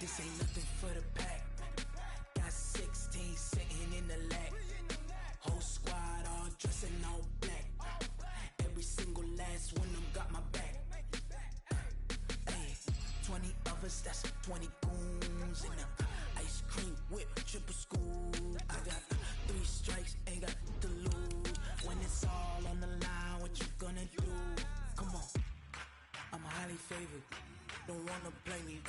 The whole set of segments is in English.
This ain't nothing for the pack. Got 16 sitting in the lag. Whole squad all dressing all black. Every single last one of them got my back. Hey, 20 of us, that's 20 goons in the ice cream whip, triple scoop. I got 3 strikes, ain't got to lose. When it's all on the line, what you gonna do? Come on, I'm highly favored. Don't wanna play me,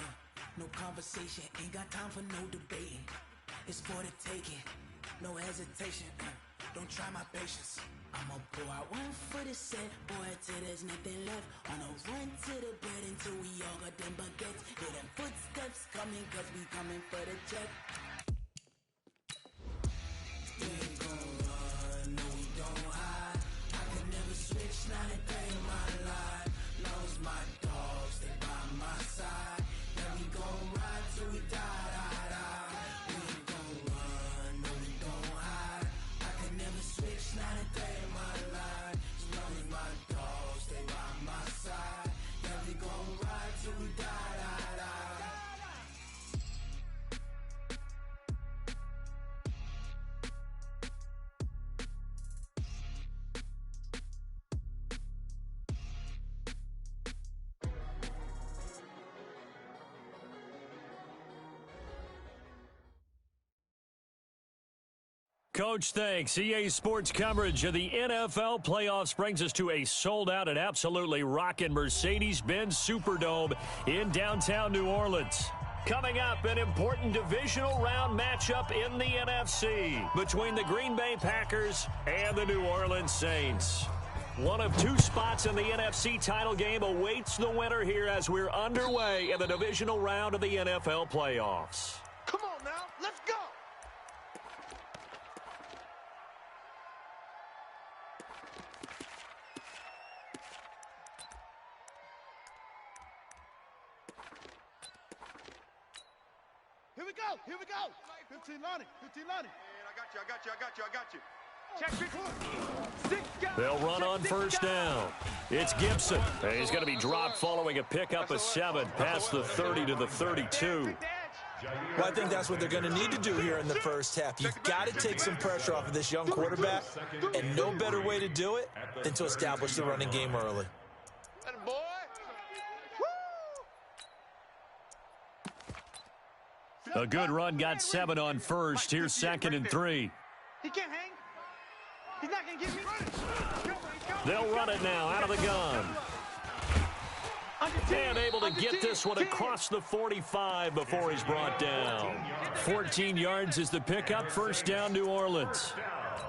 no conversation, ain't got time for no debating. It's for the taking, no hesitation. Don't try my patience. I'ma pull out one for the set, boy, till there's nothing left. On a run to the bed until we all got them baguettes. Hear them footsteps coming, cause we coming for the check. We ain't gon' run, no we don't hide. I can never switch, not a day in my life. Lost my dogs, they by my side. Now we gon' ride till we die, die, die. We ain't gon' run, no we don't hide. I can never switch, not a day in my life. As long as my dogs, they by my side. Now we gon' ride till we die, die, die. Coach, thanks. EA Sports coverage of the NFL playoffs brings us to a sold-out and absolutely rockin' Mercedes-Benz Superdome in downtown New Orleans. Coming up, an important divisional round matchup in the NFC between the Green Bay Packers and the New Orleans Saints. One of 2 spots in the NFC title game awaits the winner here as we're underway in the divisional round of the NFL playoffs. Come on now, let's go! Here we go. 15 Lonnie. Man, I got you. Check it. They'll run on first down. It's Gibson. And he's going to be dropped following a pickup of 7 past the 30 to the 32. Well, I think that's what they're going to need to do here in the first half. You've got to take some pressure off of this young quarterback, and no better way to do it than to establish the running game early. A good run got 7 on first. Here's 2nd and 3. He can't hang. He's not going to get me. They'll run it now out of the gun. And able to get this one across the 45 before he's brought down. 14 yards is the pickup. First down, New Orleans.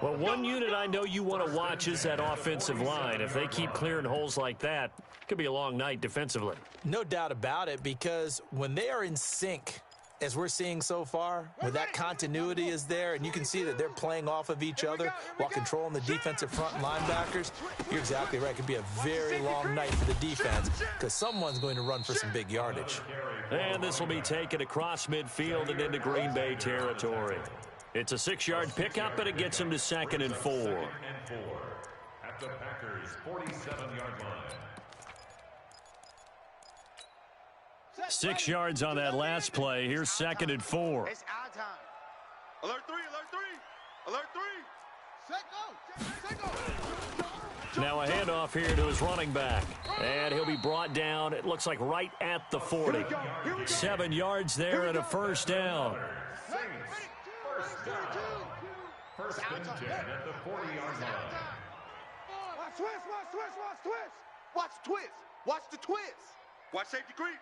Well, one unit I know you want to watch is that offensive line. If they keep clearing holes like that, it could be a long night defensively. No doubt about it, because when they are in sync, as we're seeing so far, where that continuity is there, and you can see that they're playing off of each other while controlling the defensive front and linebackers, you're exactly right. It could be a very long night for the defense because someone's going to run for some big yardage. And this will be taken across midfield and into Green Bay territory. It's a 6-yard pickup, but it gets him to 2nd and 4. At the Packers' 47-yard line. 6 yards on that last play. Here's 2nd and 4. It's our time. Alert 3. Alert 3. Now a handoff here to his running back. And he'll be brought down, it looks like right at the 40. 7 yards there and a first down. First and 10 at the 40-yard line. Watch twist. Watch the twist. Watch safety creep.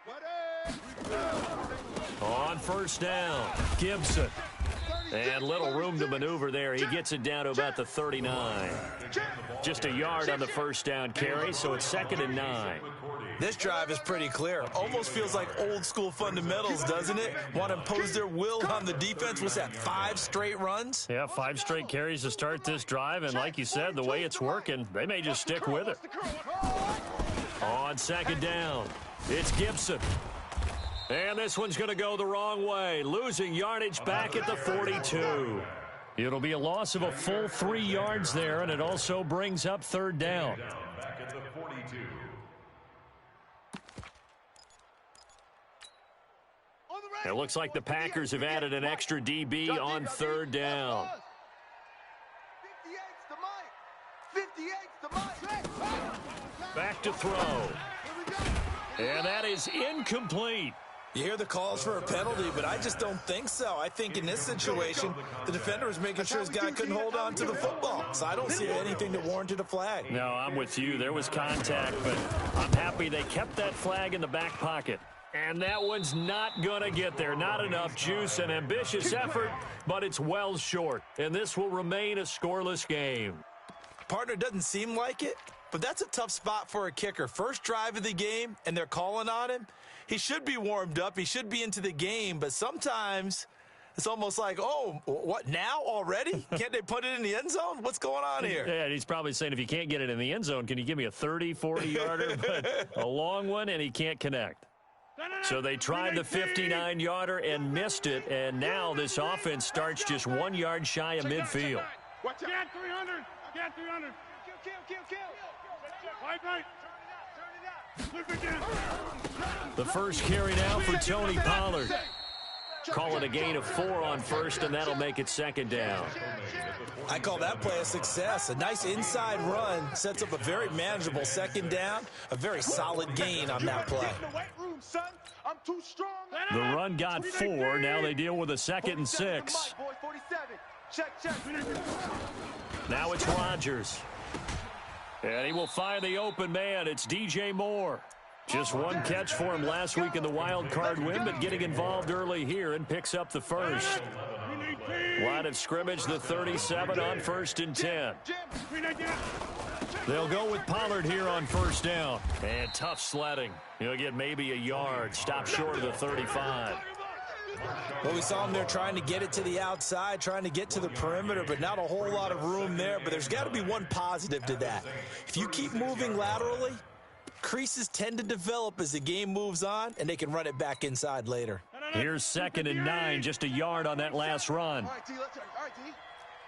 On first down, Gibson. And little room to maneuver there. He gets it down to about the 39. Just a yard on the first down carry, so it's 2nd and 9. This drive is pretty clear. Almost feels like old school fundamentals, doesn't it? Want to impose their will on the defense. What's that, 5 straight runs? Yeah, 5 straight carries to start this drive. And like you said, the way it's working, they may just stick with it. On 2nd down, it's Gibson. And this one's going to go the wrong way, losing yardage back at the 42. It'll be a loss of a full 3 yards there, and it also brings up 3rd down. Back at the 42. It looks like the Packers have added an extra DB on third down. 58's the mic. Back to throw. And that is incomplete. You hear the calls for a penalty, but I just don't think so. I think in this situation, the defender was making sure his guy couldn't hold on to the football. So I don't see anything that warranted a flag. No, I'm with you. There was contact, but I'm happy they kept that flag in the back pocket. And that one's not going to get there. Not enough juice, an ambitious effort, but it's well short. And this will remain a scoreless game. Partner, doesn't seem like it, but that's a tough spot for a kicker. First drive of the game, and they're calling on him. He should be warmed up. He should be into the game, but sometimes it's almost like, oh, what, now already? Can't they put it in the end zone? What's going on here? Yeah, he's probably saying, if you can't get it in the end zone, can you give me a 30, 40-yarder? But a long one, and he can't connect. So they tried the 59-yarder and missed it, and now this offense starts just 1 yard shy of midfield. Watch out. Get 300. Get 300. Kill. Right. The first carry now for Tony Pollard. Call it a gain of 4 on first, and that'll make it second down. I call that play a success. A nice inside run sets up a very manageable second down, a very solid gain on that play. The run got 4. Now they deal with a 2nd and 6. Now it's Rodgers. And he will find the open man. It's DJ Moore. Just one catch for him last week in the wild card win, but getting involved early here and picks up the first. Line of scrimmage, the 37 on 1st and 10. They'll go with Pollard here on first down. And tough sledding. He'll get maybe a yard. Stop short of the 35. Well, we saw him there trying to get it to the outside, trying to get to the perimeter, but not a whole lot of room there. But there's got to be one positive to that. If you keep moving laterally, creases tend to develop as the game moves on, and they can run it back inside later. Here's 2nd and 9, just a yard on that last run. All right, D.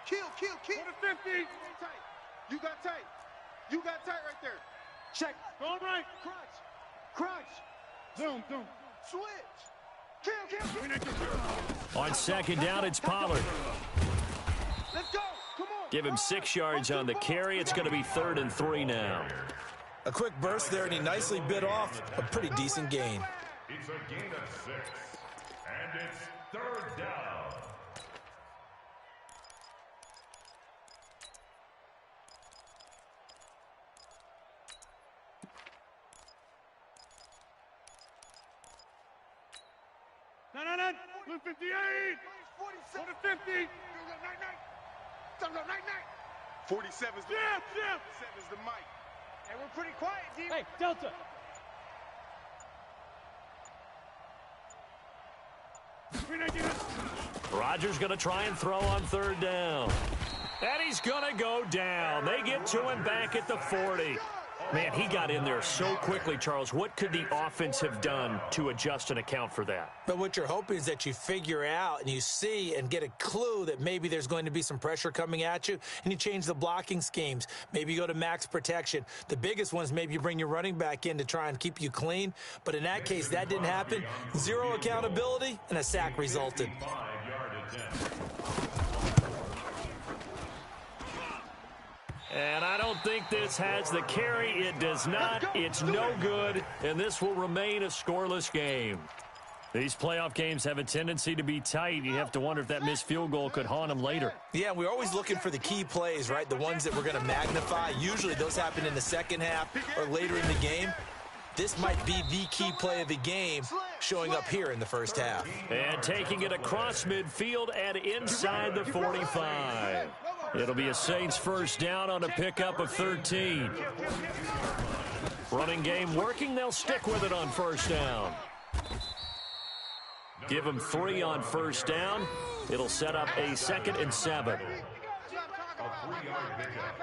Kill. Go to 50. You got tight. Right there. Check. Going right. Crunch. Zoom. Switch. Kill. On second down, it's Pollard. Let's go. Come on. Give him 6 yards on the carry. It's going to be 3rd and 3 now. A quick burst there, and he nicely bit off a pretty decent gain. It's a gain of 6, and it's 3rd down. No. 58. Go to 50. 47's the mic. 47's the mic. Hey, we're pretty quiet, D. Hey, Delta. Rodgers going to try and throw on 3rd down. And he's going to go down. They get to him back at the 40. Man, he got in there so quickly, Charles. What could the offense have done to adjust and account for that? But what you're hoping is that you figure out and you see and get a clue that maybe there's going to be some pressure coming at you, and you change the blocking schemes. Maybe you go to max protection. The biggest one is maybe you bring your running back in to try and keep you clean. But in that case, that didn't happen. 0 accountability, and a sack resulted. 5-yard attempt. And I don't think this has the carry. It does not. It's no good, and this will remain a scoreless game. These playoff games have a tendency to be tight. You have to wonder if that missed field goal could haunt them later. Yeah, we're always looking for the key plays, right? The ones that we're going to magnify. Usually those happen in the second half or later in the game. This might be the key play of the game showing up here in the first half. And taking it across midfield and inside the 45. It'll be a Saints first down on a pickup of 13. Running game working. They'll stick with it on first down. Give them 3 on first down. It'll set up a 2nd and 7. A 3-yard pickup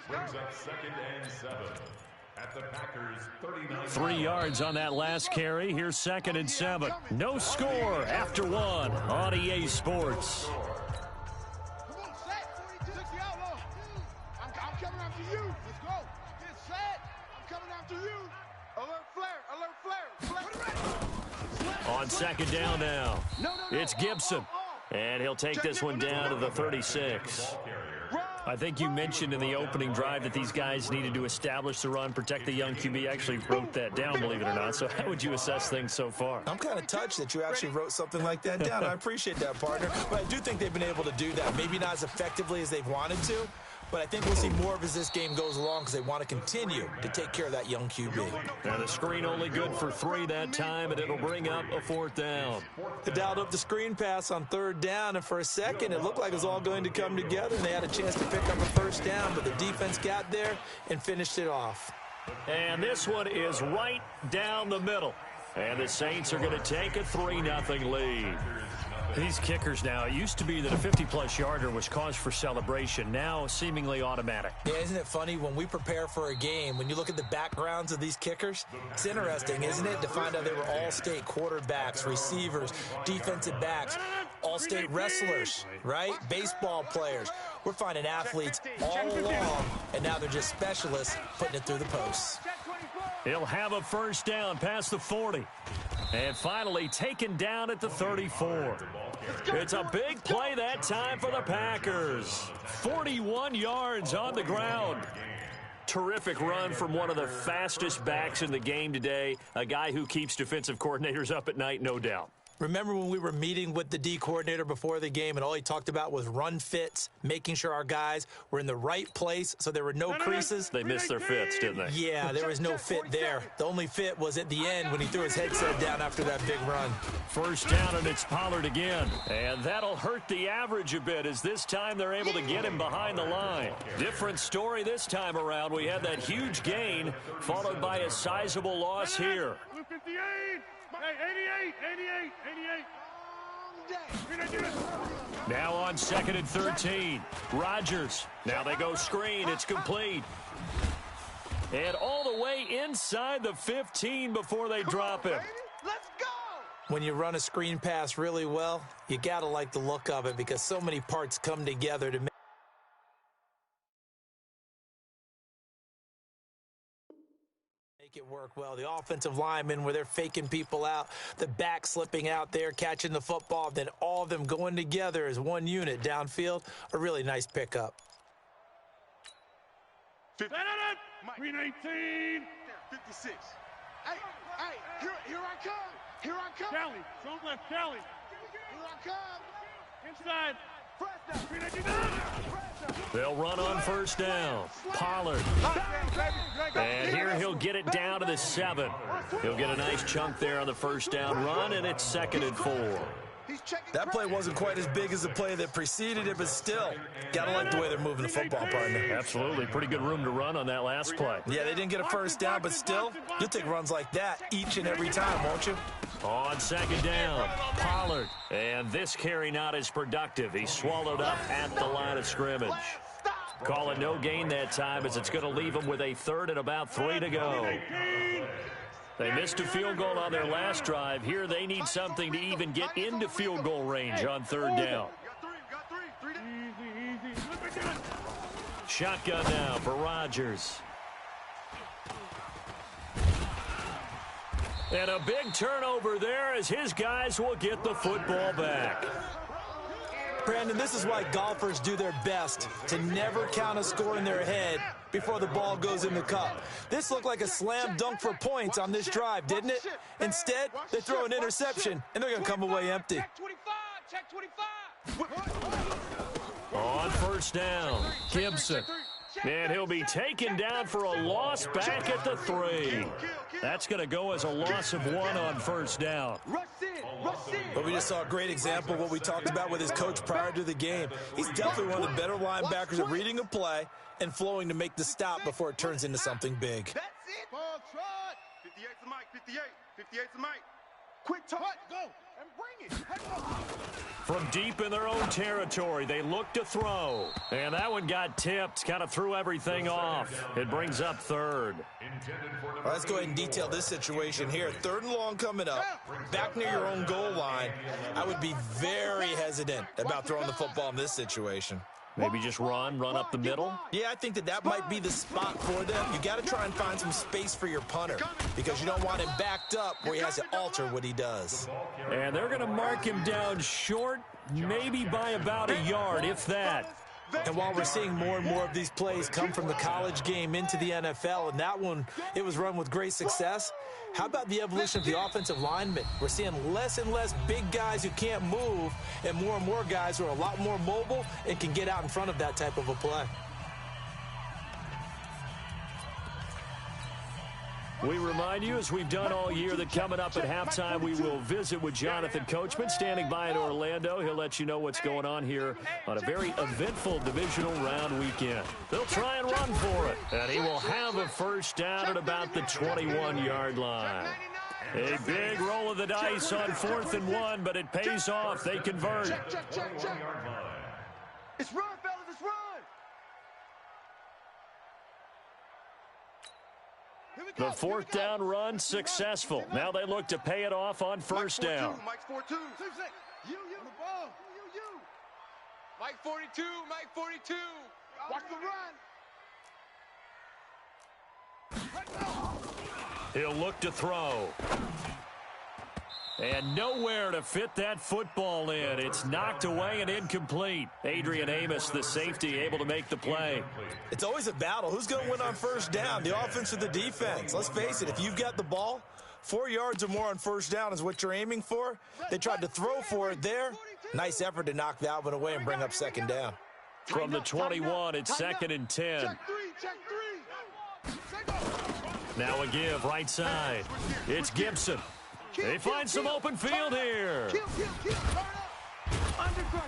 brings up 2nd and 7. At the Packers 39. 3 yards on that last carry. Here's 2nd and 7. No score after 1 on EA Sports. I'm coming after you. Let's go. Get set. I'm coming after you. Alert flare. Flare. On second down now, it's Gibson. And he'll take this one down to the 36. I think you mentioned in the opening drive that these guys needed to establish the run, protect the young QB. I actually wrote that down, believe it or not. So how would you assess things so far? I'm kind of touched that you actually wrote something like that down. I appreciate that, partner. But I do think they've been able to do that. Maybe not as effectively as they've wanted to, but I think we'll see more of as this game goes along because they want to continue to take care of that young QB. Now the screen only good for 3 that time, and it'll bring up a 4th down. They dialed up the screen pass on 3rd down, and for a second it looked like it was all going to come together, and they had a chance to pick up a 1st down, but the defense got there and finished it off. And this one is right down the middle. And the Saints are going to take a 3-0 lead. These kickers now, it used to be that a 50-plus yarder was cause for celebration. Now seemingly automatic. Yeah, isn't it funny when we prepare for a game, when you look at the backgrounds of these kickers, it's interesting, isn't it, to find out they were all-state quarterbacks, receivers, defensive backs, all-state wrestlers, right? Baseball players. We're finding athletes all along, and now they're just specialists putting it through the posts. He'll have a 1st down past the 40. And finally taken down at the 34. It's a big play that time for the Packers. 41 yards on the ground. Terrific run from one of the fastest backs in the game today. A guy who keeps defensive coordinators up at night, no doubt. Remember when we were meeting with the D coordinator before the game and all he talked about was run fits, making sure our guys were in the right place so there were no creases? They missed their fits, didn't they? Yeah, there was no fit there. The only fit was at the end when he threw his headset down after that big run. 1st down, and it's Pollard again. And that'll hurt the average a bit as this time they're able to get him behind the line. Different story this time around. We had that huge gain followed by a sizable loss here. 58. Hey, 88. Now on 2nd and 13. Rodgers. Now they go screen. It's complete. And all the way inside the 15 before they drop it. Let's go. When you run a screen pass really well, you got to like the look of it because so many parts come together to make it work well. The offensive linemen where they're faking people out, the back slipping out there, catching the football, then all of them going together as one unit downfield. A really nice pickup. 319. 56. Hey, here I come. Here I come. Cali, front left, Cali. Here I come. Inside. They'll run on 1st down. Pollard. And here he'll get it down to the 7. He'll get a nice chunk there on the 1st down run, and it's 2nd and 4. That play wasn't quite as big as the play that preceded it, but still, gotta like the way they're moving the football, partner. Absolutely. Pretty good room to run on that last play. Yeah, they didn't get a 1st down, but still, you'll take runs like that each and every time, won't you? On 2nd down, Pollard. And this carry not as productive. He's swallowed up at the line of scrimmage. Call it no gain that time as it's going to leave him with a 3rd and about 3 to go. They missed a field goal on their last drive. Here they need something to even get into field goal range on 3rd down. Shotgun now for Rodgers. And a big turnover there as his guys will get the football back. Brandon, this is why golfers do their best to never count a score in their head before the ball goes in the cup. This looked like a slam dunk for points on this drive, didn't it? Instead, they throw an interception, and they're going to come away empty. Check 25. On 1st down, Gibson. And he'll be taken down for a loss back at the 3. That's going to go as a loss of 1 on 1st down. But we just saw a great example of what we talked about with his coach prior to the game. He's definitely one of the better linebackers at reading a play and flowing to make the stop before it turns into something big. That's it. Ball trot. 58's the mic. 58's the mic. Quick touch. Go. And bring it. From deep in their own territory, they look to throw. And that one got tipped, kind of threw everything off. It brings up 3rd. Well, let's go ahead and detail this situation here. 3rd and long coming up, back near your own goal line. I would be very hesitant about throwing the football in this situation. Maybe just run up the middle. Yeah, I think that might be the spot for them. You got to try and find some space for your punter because you don't want him backed up where he has to alter what he does. And they're going to mark him down short, maybe by about a yard, if that. And while we're seeing more and more of these plays come from the college game into the NFL, and that one, it was run with great success, how about the evolution of the offensive lineman? We're seeing less and less big guys who can't move and more guys who are a lot more mobile and can get out in front of that type of a play. We remind you, as we've done all year, that coming up at halftime, we will visit with Jonathan Coachman, standing by in Orlando. He'll let you know what's going on here on a very eventful divisional round weekend. They'll try and run for it, and he will have a first down at about the 21-yard line. A big roll of the dice on 4th and 1, but it pays off. They convert. Check. It's run, fellas, it's run. The 4th down run successful. Now they look to pay it off on first down. Mike's 4-2. You, the ball. You. Mike 42, Mike 42. Watch the run. He'll look to throw. And nowhere to fit that football in. It's knocked away and incomplete. Adrian Amos, the safety, able to make the play. It's always a battle. Who's going to win on first down, the offense or the defense? Let's face it, if you've got the ball, 4 yards or more on first down is what you're aiming for. They tried to throw for it there. Nice effort to knock that one away and bring up second down. From the 21, it's 2nd and 10. Check three. Now a give right side. It's Gibson. They find some open field here.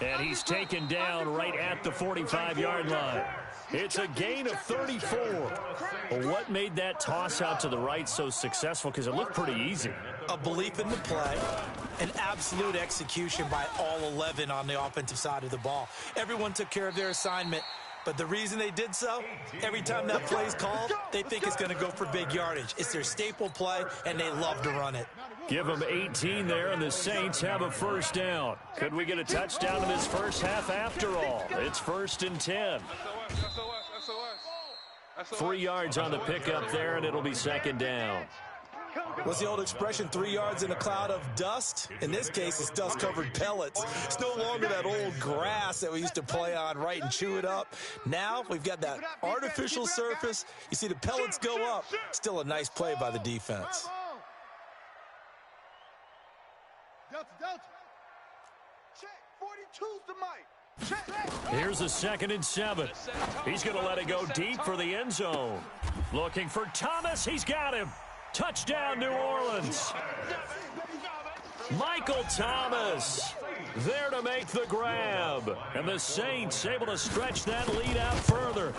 And he's taken down right at the 45-yard line. It's a gain of 34. Well, what made that toss out to the right so successful? Because it looked pretty easy. A belief in the play, an absolute execution by all 11 on the offensive side of the ball. Everyone took care of their assignment. But the reason they did so, every time that play is called, they think it's going to go for big yardage. It's their staple play, and they love to run it. Give them 18 there, and the Saints have a first down. Could we get a touchdown in this first half after all? It's 1st and 10. 3 yards on the pickup there, and it'll be 2nd down. What's the old expression, 3 yards in a cloud of dust? In this case, it's dust-covered pellets. It's no longer that old grass that we used to play on, right, and chew it up. Now we've got that artificial surface. You see the pellets go up. Still a nice play by the defense. Delta. Check. 42's the Mike. Check. Here's a 2nd and 7. He's going to let it go deep for the end zone. Looking for Thomas. He's got him. Touchdown, New Orleans. Michael Thomas there to make the grab. And the Saints able to stretch that lead out further.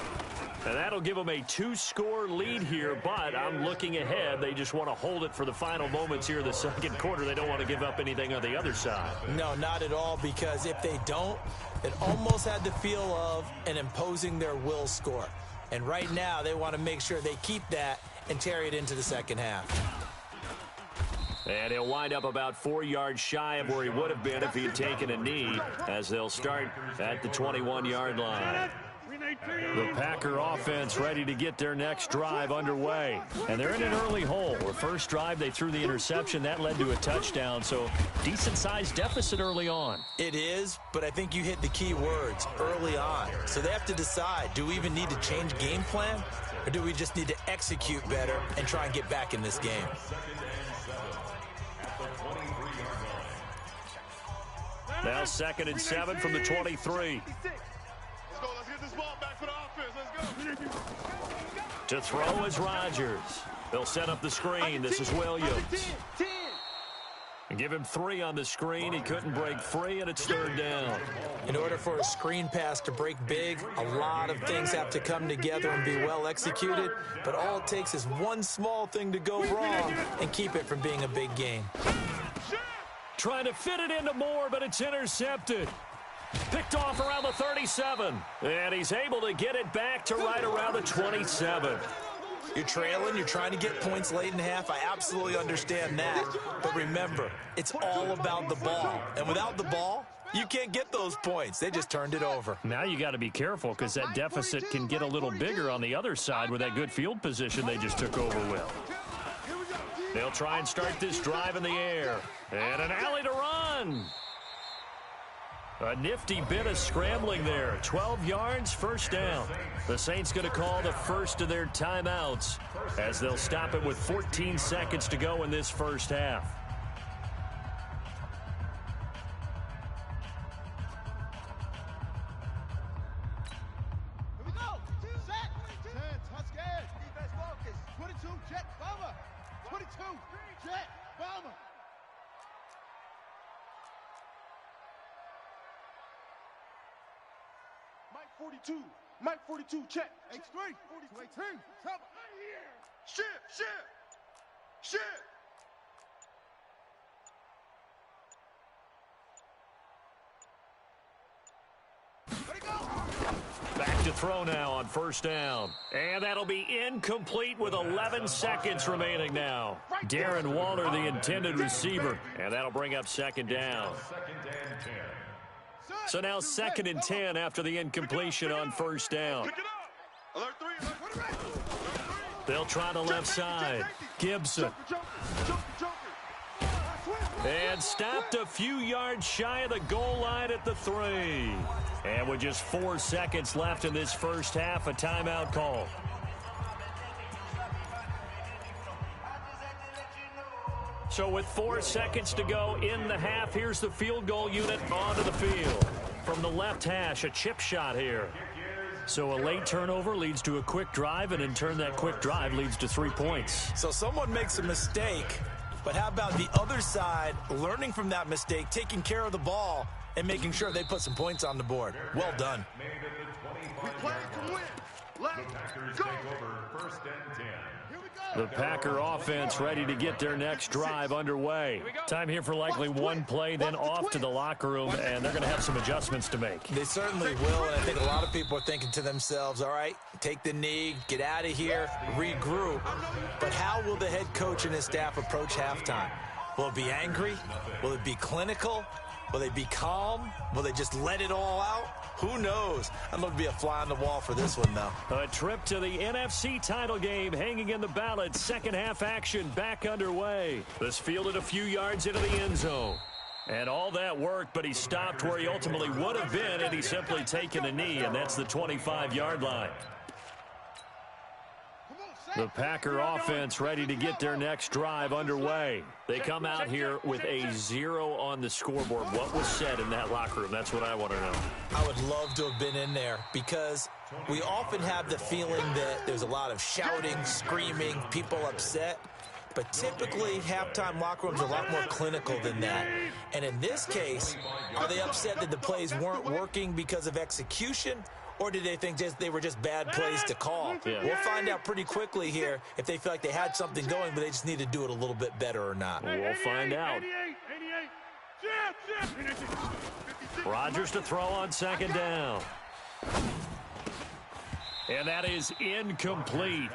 And that'll give them a 2-score lead here, but I'm looking ahead. They just want to hold it for the final moments here in the second quarter. They don't want to give up anything on the other side. No, not at all, because if they don't, it almost had the feel of an imposing their will score. And right now, they want to make sure they keep that and carry it into the second half. And he'll wind up about 4 yards shy of where he would have been if he had taken a knee, as they'll start at the 21-yard line. The Packer offense ready to get their next drive underway. And they're in an early hole. The first drive, they threw the interception. That led to a touchdown, so decent-sized deficit early on. It is, but I think you hit the key words, early on. So they have to decide, do we even need to change game plan, or do we just need to execute better and try and get back in this game? Now 2nd and 7 from the 23. Let's get this ball back for the offense. Let's go. To throw is Rodgers. They'll set up the screen. This is Williams. And give him 3 on the screen. He couldn't break free, and it's 3rd down. In order for a screen pass to break big, a lot of things have to come together and be well executed. But all it takes is one small thing to go wrong and keep it from being a big game. Trying to fit it into Moore, but it's intercepted. Picked off around the 37. And he's able to get it back to right around the 27. You're trailing, you're trying to get points late in half. I absolutely understand that. But remember, it's all about the ball. And without the ball, You can't get those points. They just turned it over. Now you got to be careful because that deficit can get a little bigger on the other side with that good field position they just took over with. They'll try and start this drive in the air. And an alley to run. A nifty bit of scrambling there. 12 yards, first down. The Saints going to call the first of their timeouts as they'll stop it with 14 seconds to go in this first half. Here we go. Set. 10. Touchdown. Defense focus. 22. Jet. Bomber. 22. Jet. Bomber. Mike 42. Mike 42. Check. H3. 42. 18. Top. Shit. Shit. Shit. Back to throw now on first down. And that'll be incomplete with 11 seconds remaining now. Darren Waller, the intended receiver. And that'll bring up second down. So now 2nd and 10 after the incompletion on first down. They'll try the left side. Gibson. And stopped a few yards shy of the goal line at the 3. And with just 4 seconds left in this first half, a timeout call. So with 4 seconds to go in the half, here's the field goal unit onto the field. From the left hash, a chip shot here. So a late turnover leads to a quick drive, and in turn that quick drive leads to 3 points. So someone makes a mistake, but how about the other side learning from that mistake, taking care of the ball, and making sure they put some points on the board? Well done. We play to win. Let's go. The Packer offense ready to get their next drive underway. Time here for likely one play, then off to the locker room, and they're going to have some adjustments to make. They certainly will, and I think a lot of people are thinking to themselves, all right, take the knee, get out of here, regroup. But how will the head coach and his staff approach halftime? Will it be angry? Will it be clinical? Will they be calm? Will they just let it all out? Who knows? I'd love to be a fly on the wall for this one, though. A trip to the NFC title game hanging in the balance. Second half action back underway. This fielded a few yards into the end zone. And all that worked, but he stopped where he ultimately would have been had he simply taken a knee, and that's the 25-yard line. The Packer offense ready to get their next drive underway. They come out here with a 0 on the scoreboard. What was said in that locker room? That's what I want to know. I would love to have been in there because we often have the feeling that there's a lot of shouting, screaming, people upset. But typically, halftime locker rooms are a lot more clinical than that. And in this case, are they upset that the plays weren't working because of execution? Or did they think they were just bad plays to call? Yeah. We'll find out pretty quickly here if they feel like they had something going, but they just need to do it a little bit better or not. We'll find out. Rodgers to throw on second down. And that is incomplete.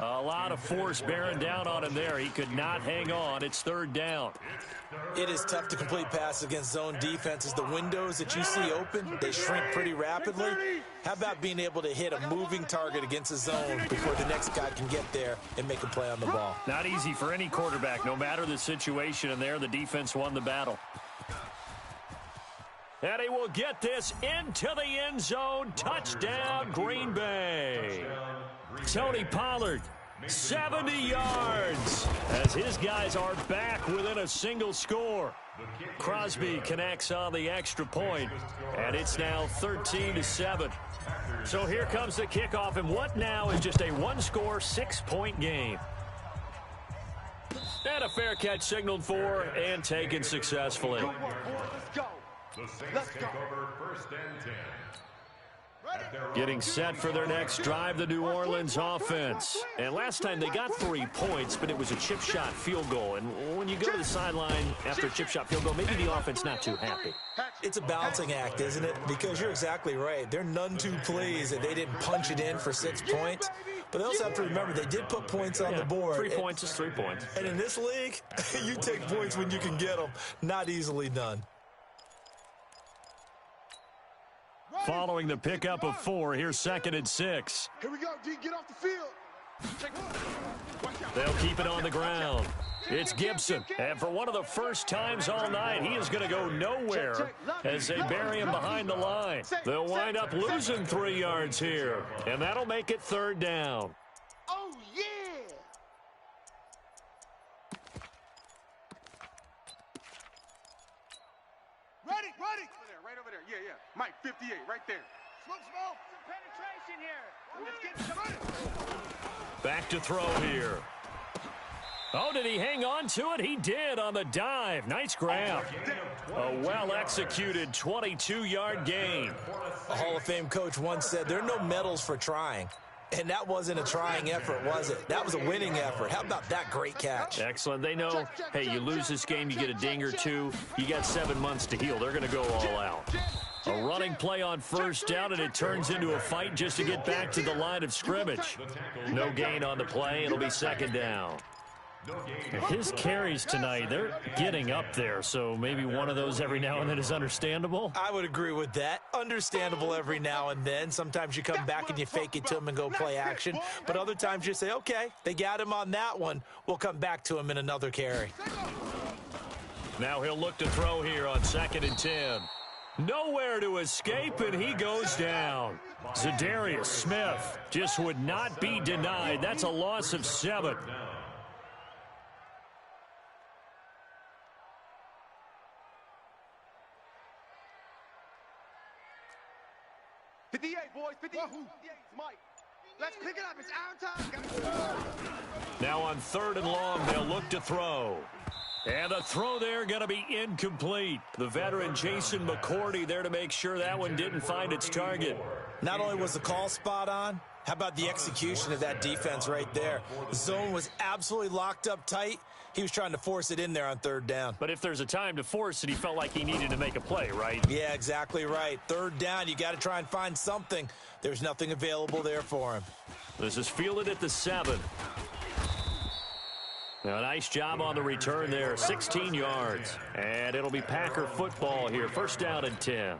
A lot of force bearing down on him there. He could not hang on. It's third down. It is tough to complete passes against zone defenses. The windows that you see open, they shrink pretty rapidly. How about being able to hit a moving target against a zone before the next guy can get there and make a play on the ball? Not easy for any quarterback, no matter the situation. And there, the defense won the battle. And he will get this into the end zone. Touchdown, Green Bay. Tony Pollard, 70 yards, as his guys are back within a single score. Crosby connects on the extra point, and it's now 13-7. So here comes the kickoff, and what now is just a one-score, 6-point game. And a fair catch signaled for and taken successfully. Let's go. The Saints take over first and 10. Getting set for their next drive, the New Orleans offense. And last time they got 3 points, but it was a chip shot field goal. And when you go to the sideline after a chip shot field goal, maybe the offense not too happy. It's a balancing act, isn't it? Because you're exactly right. They're none too pleased that they didn't punch it in for 6 points. But they also have to remember they did put points on the board. 3 points is 3 points. And in this league, you take points when you can get them. Not easily done. following the pickup of 4. Here's 2nd and 6. Here we go, D. Get off the field. They'll keep it on the ground. It's Gibson, and for one of the first times all night, he is going to go nowhere as they bury him behind the line. They'll wind up losing 3 yards here, and that'll make it 3rd down. Oh, yeah. Ready. Right over there. Yeah. Mike, 58, right there. Smoke. Some penetration here. Let's get some. Back to throw here. Oh, did he hang on to it? He did on the dive. Nice grab. A well-executed 22-yard gain. A Hall of Fame coach once said, there are no medals for trying. And that wasn't a trying effort, was it? That was a winning effort. How about that great catch? Excellent. They know, hey, you lose this game, you get a ding or two. You got 7 months to heal. They're going to go all out. A running play on 1st down, and it turns into a fight just to get back to the line of scrimmage. No gain on the play. It'll be 2nd down. His carries tonight, they're getting up there, so maybe one of those every now and then is understandable. I would agree with that. Understandable every now and then. Sometimes you come back and you fake it to him and go play action. But other times you say, okay, they got him on that one. We'll come back to him in another carry. Now he'll look to throw here on 2nd and 10. Nowhere to escape, and he goes down. Zadarius Smith just would not be denied. That's a loss of 7. 58, boys. 58. Mike. Let's pick it up. It's our time. Now on 3rd and long, they'll look to throw. And the throw there going to be incomplete. The veteran Jason McCourty there to make sure that one didn't find its target. Not only was the call spot on, how about the execution of that defense right there? The zone was absolutely locked up tight. He was trying to force it in there on 3rd down. But if there's a time to force it, he felt like he needed to make a play, right? Yeah, exactly right. 3rd down, you got to try and find something. There's nothing available there for him. This is fielded at the 7. Now, a nice job on the return there, 16 yards. And it'll be Packer football here, 1st down and 10.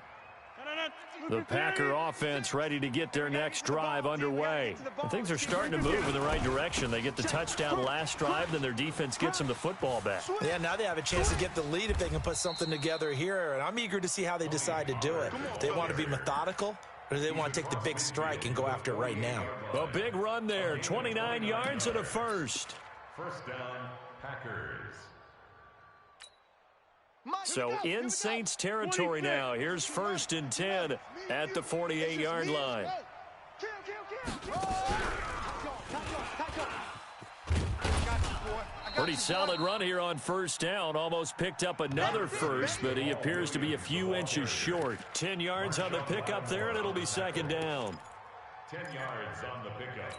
The Packer offense ready to get their next drive underway. And things are starting to move in the right direction. They get the touchdown last drive, then their defense gets them the football back. Yeah, now they have a chance to get the lead if they can put something together here. And I'm eager to see how they decide to do it. They want to be methodical, or do they want to take the big strike and go after it right now? A big run there, 29 yards and a first. 1st down, Packers. So in Saints territory now. Here's 1st and 10 at the 48-yard line. Pretty solid run here on 1st down. Almost picked up another first, but he appears to be a few inches short. 10 yards on the pickup there, and it'll be 2nd down. 10 yards on the pickup.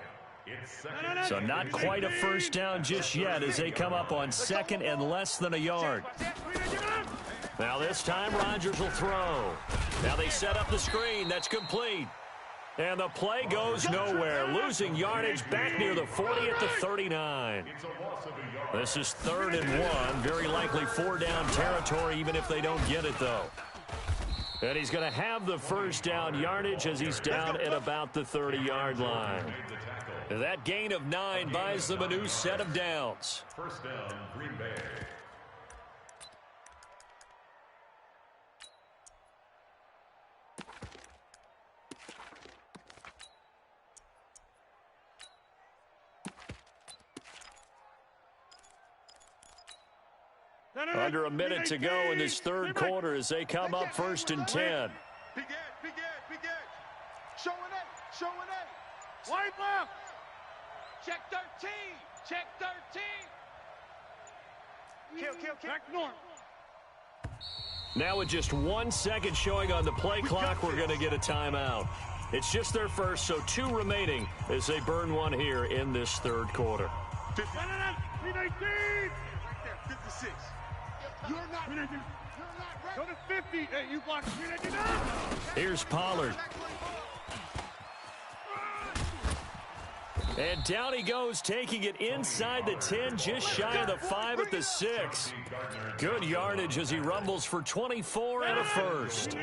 So not quite a 1st down just yet as they come up on 2nd and less than a yard. Now this time Rodgers will throw. Now they set up the screen. That's complete. And the play goes nowhere. Losing yardage back near the 40 at the 39. This is 3rd and 1. Very likely 4-down territory even if they don't get it though. And he's going to have the 1st down yardage as he's down at about the 30-yard line. That gain of 9 buys them a new set of downs. 1st down, Green Bay. Under a minute to go in this 3rd quarter as they come up 1st and 10. Big Ed. Showing it. Wide left. Check 13. Check 13. Kill. Back north. Now with just 1 second showing on the play clock, we're going to get a timeout. It's just their first, so 2 remaining as they burn one here in this 3rd quarter. 319. Right there, 56. You're not ready. Go to 50. Hey, you blocked 399. Here's Pollard. And down he goes, taking it inside the 10, just shy of the 5 at the 6. Good yardage as he rumbles for 24 and a first.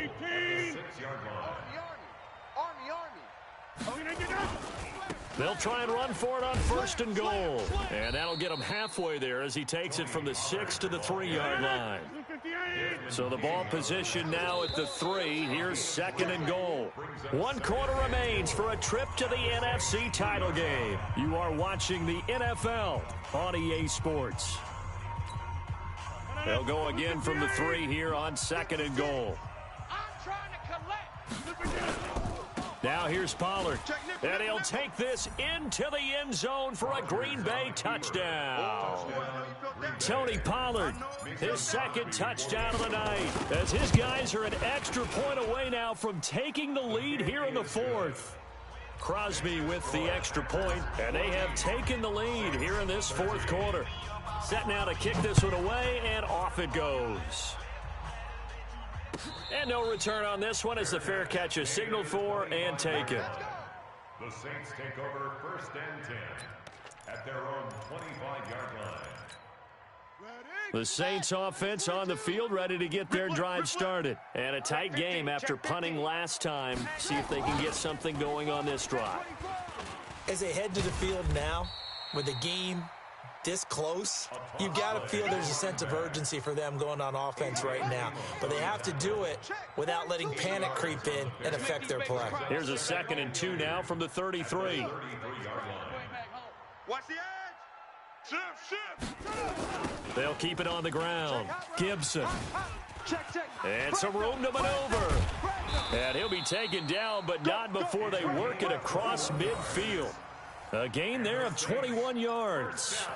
They'll try and run for it on 1st and goal. And that'll get him halfway there as he takes it from the 6 to the 3-yard line. So the ball position now at the 3. Here's 2nd and goal. 1 quarter remains for a trip to the NFC title game. You are watching the NFL on EA Sports. They'll go again from the 3 here on 2nd and goal. I'm trying to collect. Now here's Pollard, and he'll take this into the end zone for a Green Bay touchdown. Tony Pollard, his 2nd touchdown of the night, as his guys are an extra point away now from taking the lead here in the 4th. Crosby with the extra point, and they have taken the lead here in this 4th quarter. Set now to kick this one away, and off it goes. And no return on this one as the fair catch is signaled for and taken. The Saints take over 1st and 10 at their own 25-yard line. The Saints offense on the field, ready to get their drive started. And a tight game after punting last time. See if they can get something going on this drive. As they head to the field now, with the game this close, you've got to feel there's a sense of urgency for them going on offense right now. But they have to do it without letting panic creep in and affect their play. Here's a 2nd and 2 now from the 33. Watch the edge. Shift. They'll keep it on the ground. Gibson. And some room to maneuver. And he'll be taken down, but not before they work it across midfield. A gain there of 21 yards.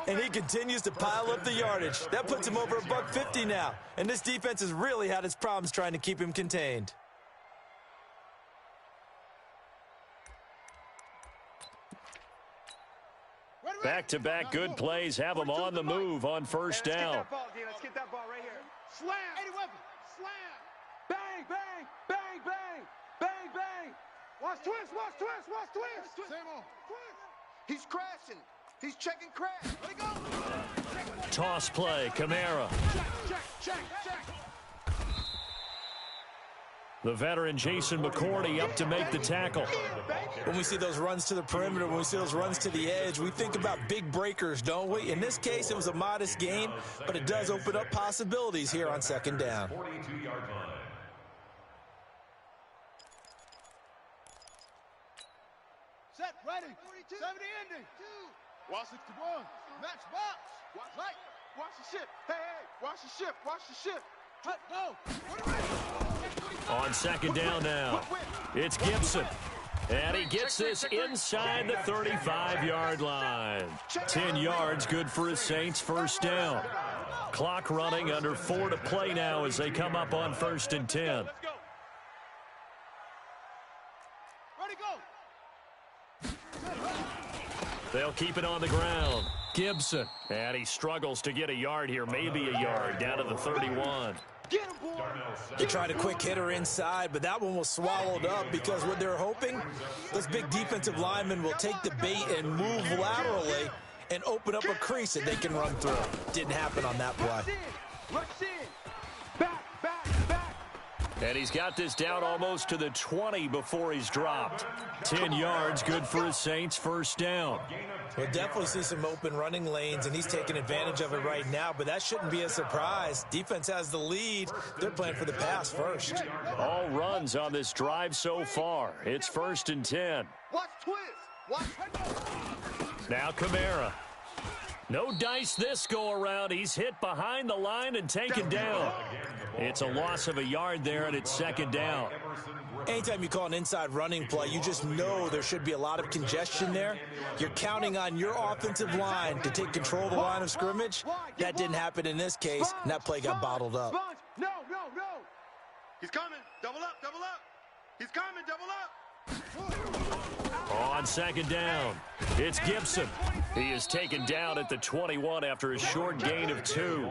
And he continues to pile up the yardage. That puts him over $150 now. And this defense has really had its problems trying to keep him contained. Back-to-back good plays have them on the move on 1st down. Let's get that ball right here. Slam. Eddie Weapon. Slam. Bang, bang, bang, bang, bang, bang. Watch twist, watch twist, watch twist. Same on. Twist. He's crashing. He's checking crash. Let it go. Toss play, Kamara. Check. The veteran Jason McCourty up to make the tackle. When we see those runs to the perimeter, when we see those runs to the edge, we think about big breakers, don't we? In this case, it was a modest gain, but it does open up possibilities here on 2nd down. 42-yard line. Set, ready. 70 ending. Watch 61. Match box. Watch right. Watch the shift. Hey, watch the shift. Watch the shift. Go. On 2nd down now, it's Gibson. And he gets this inside the 35-yard line. 10 yards, good for his Saints, 1st down. Clock running, under 4 to play now as they come up on 1st and 10. Ready, go. They'll keep it on the ground. Gibson. And he struggles to get a yard here, maybe a yard, down to the 31. They tried a quick hitter inside, but that one was swallowed up because what they're hoping, those big defensive linemen will take the bait and move laterally and open up a crease that they can run through. Didn't happen on that play. Rush in. Back. And he's got this down almost to the 20 before he's dropped. 10 yards, good for his Saints, 1st down. We'll definitely see some open running lanes, and he's taking advantage of it right now, but that shouldn't be a surprise. Defense has the lead. They're playing for the pass first. All runs on this drive so far. It's 1st and 10. Watch twist. Now Kamara. No dice this go around. He's hit behind the line and taken down. It's a loss of a yard there, and it's 2nd down. Anytime you call an inside running play, you just know there should be a lot of congestion there. You're counting on your offensive line to take control of the line of scrimmage. That didn't happen in this case, and that play got bottled up. No. He's coming. Double up. He's coming. Double up. On 2nd down, it's Gibson. He is taken down at the 21 after a short gain of 2.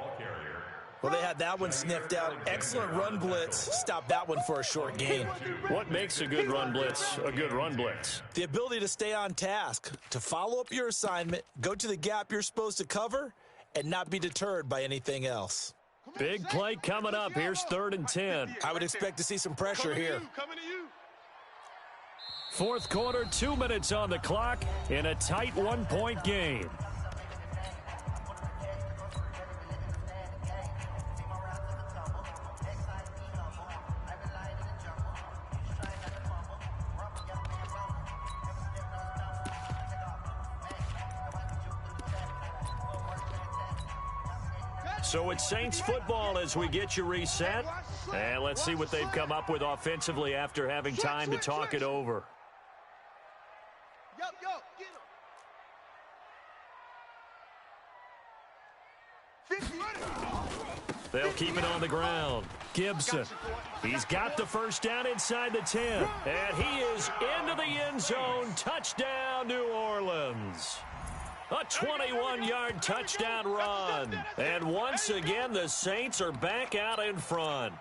Well, they had that one sniffed out. Excellent run blitz. Stopped that one for a short gain. What makes a good run blitz a good run blitz? The ability to stay on task, to follow up your assignment, go to the gap you're supposed to cover, and not be deterred by anything else. Big play coming up. Here's 3rd and 10. I would expect to see some pressure here. Coming to you. Fourth quarter, 2 minutes on the clock in a tight 1-point game. So it's Saints football as we get you reset. And let's see what they've come up with offensively after having time to talk it over. Yo, get him. They'll keep it on the ground. Gibson. He's got the first down inside the 10. And he is into the end zone. Touchdown, New Orleans. A 21-yard touchdown run. And once again, the Saints are back out in front.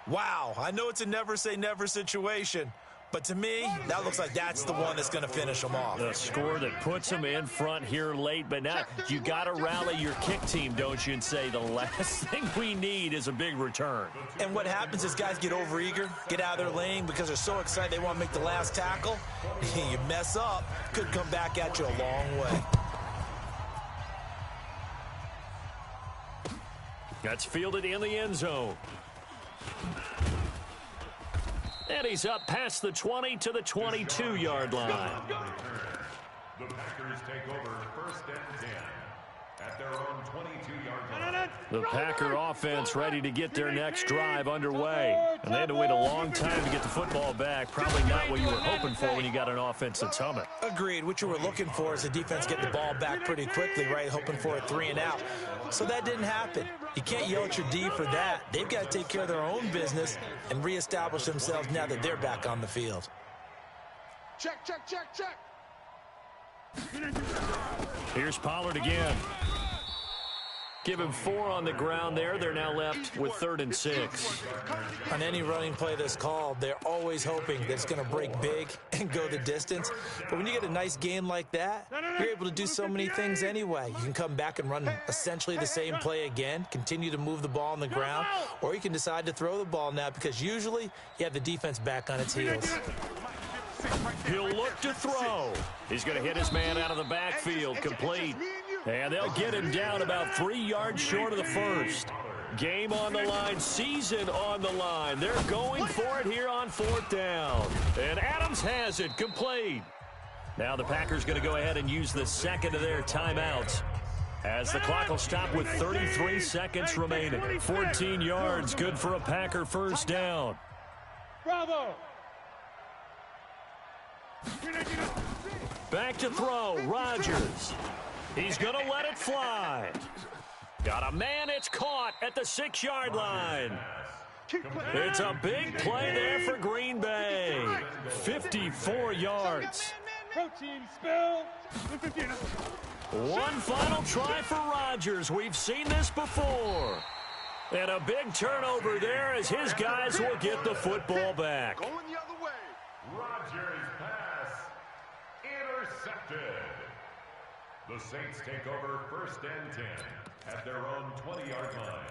Wow, I know it's a never-say-never situation, but to me, that looks like that's the one that's going to finish them off. The score that puts them in front here late, but now you got to rally your kick team, don't you, and say the last thing we need is a big return. And what happens is guys get overeager, get out of their lane because they're so excited they want to make the last tackle. You mess up, could come back at you a long way. That's fielded in the end zone. And he's up past the 20 to the 22-yard line. The Packers take over 1st and 10 at their own 22-yard line. The Packer offense ready to get their next drive underway. And they had to wait a long time to get the football back. Probably not what you were hoping for when you got an offense that's humming. Agreed. What you were looking for is the defense getting the ball back pretty quickly, right? Hoping for a 3 and out. So that didn't happen. You can't yell at your D for that. They've got to take care of their own business and reestablish themselves now that they're back on the field. Check. Here's Pollard again. Give him 4 on the ground there. They're now left with 3rd and 6. On any running play that's called, they're always hoping that it's going to break big and go the distance. But when you get a nice game like that, you're able to do so many things anyway. You can come back and run essentially the same play again, continue to move the ball on the ground, or you can decide to throw the ball now because usually you have the defense back on its heels. He'll look to throw. He's going to hit his man out of the backfield, complete. And they'll get him down about 3 yards short of the first. Game on the line, season on the line. They're going for it here on 4th down. And Adams has it, complete. Now the Packers going to go ahead and use the second of their timeouts, as the clock will stop with 33 seconds remaining. 14 yards, good for a Packer first down. Bravo! Back to throw, Rodgers. He's going to let it fly. Got a man, it's caught at the 6-yard line. It's a big play there for Green Bay. 54 yards. Protein spill. One final try for Rodgers. We've seen this before. And a big turnover there as his guys will get the football back. Going the other way. Rodgers' pass intercepted. The Saints take over 1st and 10 at their own 20-yard line.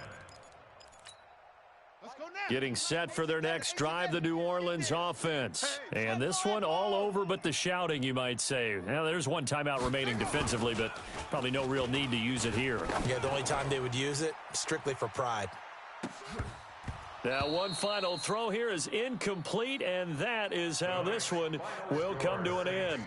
Let's go now. Getting set for their next drive, the New Orleans offense. And this one all over but the shouting, you might say. Now, there's one timeout remaining defensively, but probably no real need to use it here. Yeah, the only time they would use it, strictly for pride. Now, one final throw here is incomplete, and that is how this one will come to an end.